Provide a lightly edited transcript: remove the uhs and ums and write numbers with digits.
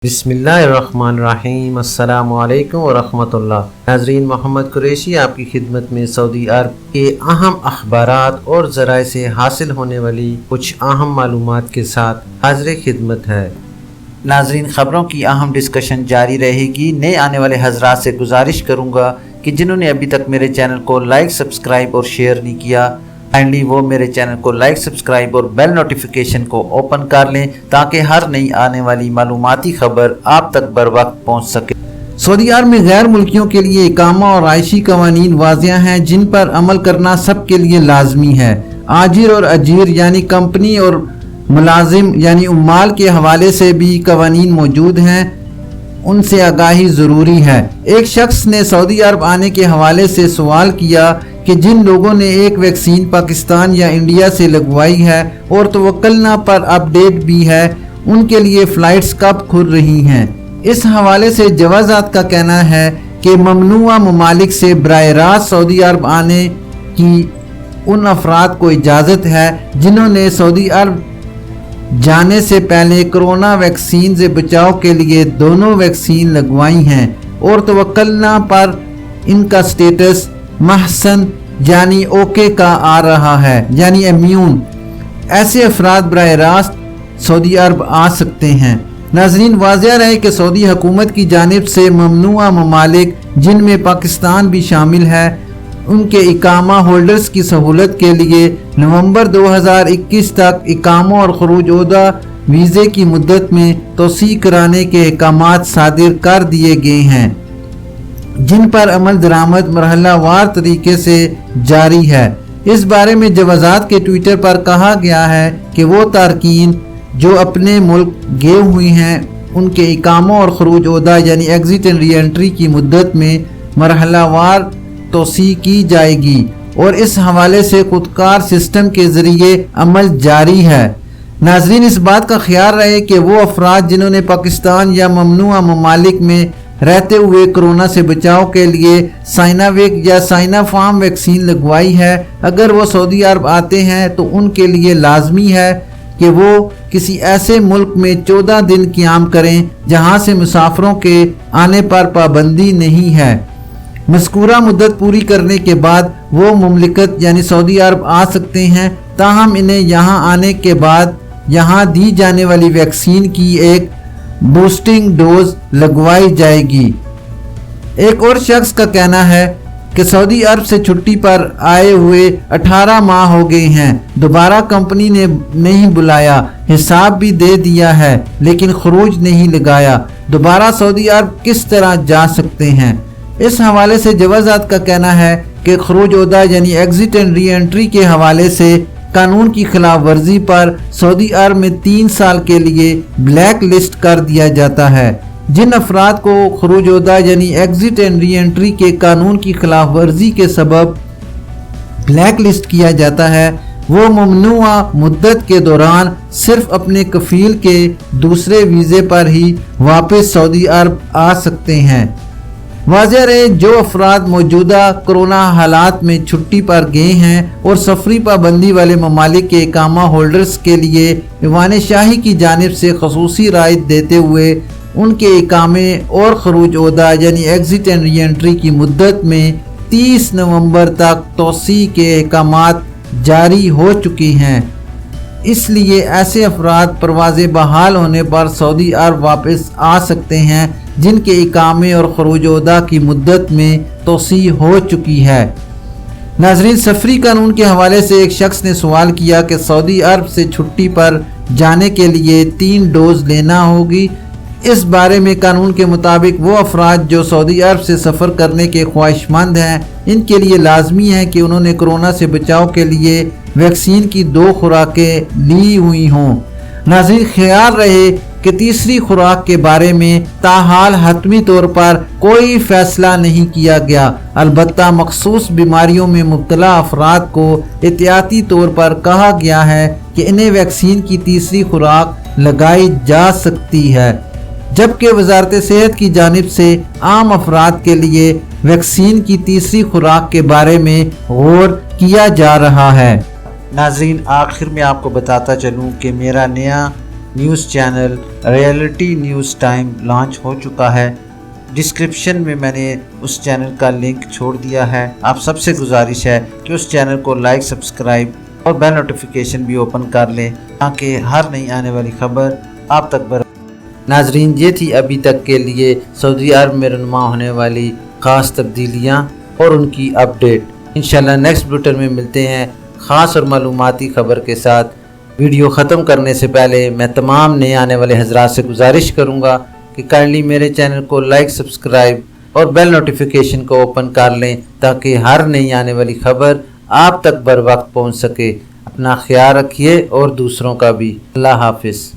بسم اللہ الرحمن الرحیم۔ السلام علیکم ورحمۃ اللہ۔ ناظرین، محمد قریشی آپ کی خدمت میں سعودی عرب کے اہم اخبارات اور ذرائع سے حاصل ہونے والی کچھ اہم معلومات کے ساتھ حاضر خدمت ہے۔ ناظرین، خبروں کی اہم ڈسکشن جاری رہے گی۔ نئے آنے والے حضرات سے گزارش کروں گا کہ جنہوں نے ابھی تک میرے چینل کو لائک، سبسکرائب اور شیئر نہیں کیا، کائنڈلی وہ میرے چینل کو لائک، سبسکرائب اور بیل نوٹیفیکیشن کو اوپن کر لیں تاکہ ہر نئی آنے والی معلوماتی خبر آپ تک بر وقت پہنچ سکے۔ سعودی عرب میں غیر ملکیوں کے لیے اقامہ اور رہائشی قوانین واضح ہیں جن پر عمل کرنا سب کے لیے لازمی ہے۔ آجر اور اجیر یعنی کمپنی اور ملازم یعنی عمال کے حوالے سے بھی قوانین موجود ہیں، ان سے آگاہی ضروری ہے۔ ایک شخص نے سعودی عرب آنے کے حوالے سے سوال کیا کہ جن لوگوں نے ایک ویکسین پاکستان یا انڈیا سے لگوائی ہے اور توکلنا پر اپ ڈیٹ بھی ہے، ان کے لیے فلائٹس کب کھل رہی ہیں؟ اس حوالے سے جوازات کا کہنا ہے کہ ممنوعہ ممالک سے براہ راست سعودی عرب آنے کی ان افراد کو اجازت ہے جنہوں نے سعودی عرب جانے سے پہلے کرونا ویکسین سے بچاؤ کے لیے دونوں ویکسین لگوائی ہیں اور توکلنا پر ان کا سٹیٹس محسن یعنی اوکے کا آ رہا ہے یعنی امیون۔ ایسے افراد براہ راست سعودی عرب آ سکتے ہیں۔ ناظرین، واضح رہے کہ سعودی حکومت کی جانب سے ممنوعہ ممالک جن میں پاکستان بھی شامل ہے، ان کے اقامہ ہولڈرز کی سہولت کے لیے نومبر 2021 تک اقامہ اور خروج عہدہ ویزے کی مدت میں توسیع کرانے کے احکامات صادر کر دیے گئے ہیں، جن پر عمل درآمد مرحلہ وار طریقے سے جاری ہے۔ اس بارے میں جوازات کے ٹویٹر پر کہا گیا ہے کہ وہ تارکین جو اپنے ملک گئے ہوئے ہیں ان کے اقامہ اور خروج عہدہ یعنی ایگزٹ اینڈ ری انٹری کی مدت میں مرحلہ وار توسیع کی جائے گی اور اس حوالے سے خودکار سسٹم کے ذریعے عمل جاری ہے۔ ناظرین، اس بات کا خیال رہے کہ وہ افراد جنہوں نے پاکستان یا ممنوعہ ممالک میں رہتے ہوئے کرونا سے بچاؤ کے لیے سائناویک یا سائنافارم ویکسین لگوائی ہے، اگر وہ سعودی عرب آتے ہیں تو ان کے لیے لازمی ہے کہ وہ کسی ایسے ملک میں 14 دن قیام کریں جہاں سے مسافروں کے آنے پر پابندی نہیں ہے۔ مذکورہ مدت پوری کرنے کے بعد وہ مملکت یعنی سعودی عرب آ سکتے ہیں، تاہم انہیں یہاں آنے کے بعد یہاں دی جانے والی ویکسین کی ایک بوسٹنگ ڈوز لگوائی جائے گی۔ ایک اور شخص کا کہنا ہے کہ سعودی عرب سے چھٹی پر آئے ہوئے 18 ماہ ہو گئے ہیں، دوبارہ کمپنی نے نہیں بلایا، حساب بھی دے دیا ہے لیکن خروج نہیں لگایا، دوبارہ سعودی عرب کس طرح جا سکتے ہیں؟ اس حوالے سے جوازات کا کہنا ہے کہ خروج عہدہ یعنی ایگزٹ اینڈ ری انٹری کے حوالے سے قانون کی خلاف ورزی پر سعودی عرب میں 3 سال کے لیے بلیک لسٹ کر دیا جاتا ہے۔ جن افراد کو خروج عہدہ یعنی ایگزٹ اینڈ ری انٹری کے قانون کی خلاف ورزی کے سبب بلیک لسٹ کیا جاتا ہے، وہ ممنوعہ مدت کے دوران صرف اپنے کفیل کے دوسرے ویزے پر ہی واپس سعودی عرب آ سکتے ہیں۔ واضح رہے، جو افراد موجودہ کرونا حالات میں چھٹی پر گئے ہیں اور سفری پابندی والے ممالک کے اقامہ ہولڈرز کے لیے ایوان شاہی کی جانب سے خصوصی رعایت دیتے ہوئے ان کے اقامے اور خروج عہدہ یعنی ایگزٹ اینڈ ری انٹری کی مدت میں 30 نومبر تک توسیع کے احکامات جاری ہو چکے ہیں، اس لیے ایسے افراد پروازیں بحال ہونے پر سعودی عرب واپس آ سکتے ہیں جن کے اقامے اور خروج عہدہ کی مدت میں توسیع ہو چکی ہے۔ ناظرین، سفری قانون کے حوالے سے ایک شخص نے سوال کیا کہ سعودی عرب سے چھٹی پر جانے کے لیے 3 ڈوز لینا ہوگی۔ اس بارے میں قانون کے مطابق وہ افراد جو سعودی عرب سے سفر کرنے کے خواہش مند ہیں، ان کے لیے لازمی ہے کہ انہوں نے کرونا سے بچاؤ کے لیے ویکسین کی 2 خوراکیں لی ہوئی ہوں۔ ناظرین، خیال رہے کہ تیسری خوراک کے بارے میں تاحال حتمی طور پر کوئی فیصلہ نہیں کیا گیا، البتہ مخصوص بیماریوں میں مبتلا افراد کو احتیاطی طور پر کہا گیا ہے کہ انہیں ویکسین کی تیسری خوراک لگائی جا سکتی ہے، جبکہ وزارت صحت کی جانب سے عام افراد کے لیے ویکسین کی تیسری خوراک کے بارے میں غور کیا جا رہا ہے۔ ناظرین، آخر میں آپ کو بتاتا چلوں کہ میرا نیا news channel Reality News Time launch ہو چکا ہے۔ ڈسکرپشن میں میں نے اس چینل کا لنک چھوڑ دیا ہے۔ آپ سب سے گزارش ہے کہ اس چینل کو لائک، سبسکرائب اور بیل نوٹیفیکیشن بھی اوپن کر لیں تاکہ ہر نئی آنے والی خبر آپ تک ناظرین، یہ تھی ابھی تک کے لیے سعودی عرب میں رونما ہونے والی خاص تبدیلیاں اور ان کی اپڈیٹ۔ انشاءاللہ نیکسٹ بلیٹن میں ملتے ہیں خاص اور معلوماتی خبر کے ساتھ۔ ویڈیو ختم کرنے سے پہلے میں تمام نئے آنے والے حضرات سے گزارش کروں گا کہ کائنڈلی میرے چینل کو لائک، سبسکرائب اور بیل نوٹیفیکیشن کو اوپن کر لیں تاکہ ہر نئی آنے والی خبر آپ تک بر وقت پہنچ سکے۔ اپنا خیال رکھیے اور دوسروں کا بھی۔ اللہ حافظ۔